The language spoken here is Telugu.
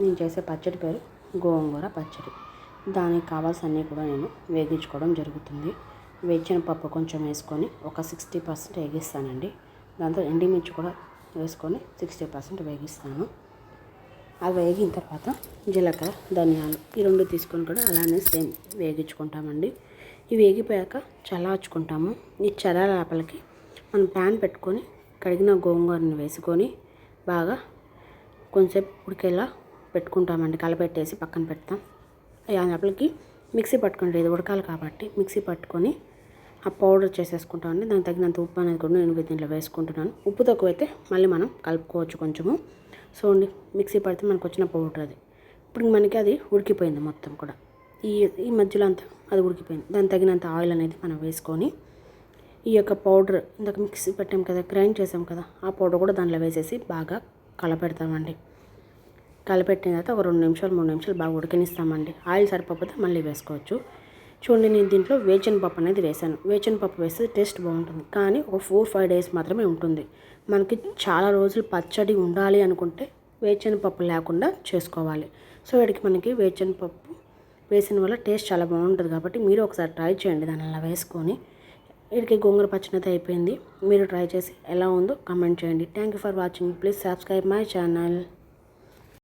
నేను చేసే పచ్చడి పేరు గోంగూర పచ్చడి. దానికి కావాల్సినవి కూడా నేను వేగించుకోవడం జరుగుతుంది. వేయించిన పప్పు కొంచెం వేసుకొని ఒక 60% వేగిస్తానండి. దాంతో ఎండుమిర్చి కూడా వేసుకొని 60% వేగిస్తాను. అది వేగిన తర్వాత జీలకర్ర, ధనియాలు ఈ రెండు తీసుకొని కూడా అలానే సేమ్ వేగించుకుంటామండి. ఇవి వేగిపోయాక చల్లార్చుకుంటాము. ఈ చల్లారే లోపలికి మనం ప్యాన్ పెట్టుకొని కడిగిన గోంగూరని వేసుకొని బాగా కొంచెంసేపు ఉడికేలా పెట్టుకుంటామండి. కలపెట్టేసి పక్కన పెడతాం. ఆ లోపలికి మిక్సీ పట్టుకుంటే ఇది ఉడకాలి కాబట్టి మిక్సీ పట్టుకొని ఆ పౌడర్ చేసేసుకుంటామండి. దానికి తగినంత ఉప్పు అనేది కూడా నేను దీంట్లో వేసుకుంటున్నాను. ఉప్పు తక్కువైతే మళ్ళీ మనం కలుపుకోవచ్చు కొంచెము. సో మిక్సీ పడితే మనకు వచ్చిన పౌడర్ అది. ఇప్పుడు మనకి అది ఉడికిపోయింది మొత్తం కూడా. ఈ మధ్యలో అంతా అది ఉడికిపోయింది. దానికి తగినంత ఆయిల్ అనేది మనం వేసుకొని ఈ యొక్క పౌడర్ ఇందాక మిక్సీ పెట్టాం కదా, గ్రైండ్ చేసాం కదా, ఆ పౌడర్ కూడా దాంట్లో వేసేసి బాగా కలపెడతామండి. కలపెట్టిన తర్వాత ఒక 2 నిమిషాలు 3 నిమిషాలు బాగా ఉడకనిస్తామండి. ఆయిల్ సరిపోతే మళ్ళీ వేసుకోవచ్చు. చూడండి, నేను దీంట్లో వేచిన పప్పు అనేది వేసాను. వేచిన పప్పు వేస్తే టేస్ట్ బాగుంటుంది, కానీ ఒక 4-5 డేస్ మాత్రమే ఉంటుంది. మనకి చాలా రోజులు పచ్చడి ఉండాలి అనుకుంటే వేచిన పప్పు లేకుండా చేసుకోవాలి. సో వీడికి మనకి వేచిన పప్పు వేసిన వల్ల టేస్ట్ చాలా బాగుంటుంది కాబట్టి మీరు ఒకసారి ట్రై చేయండి. దాన్ని అలా వేసుకొని వీడికి గోంగూర పచ్చడి అయితే అయిపోయింది. మీరు ట్రై చేసి ఎలా ఉందో కామెంట్ చేయండి. Thank you for watching. Please subscribe my channel.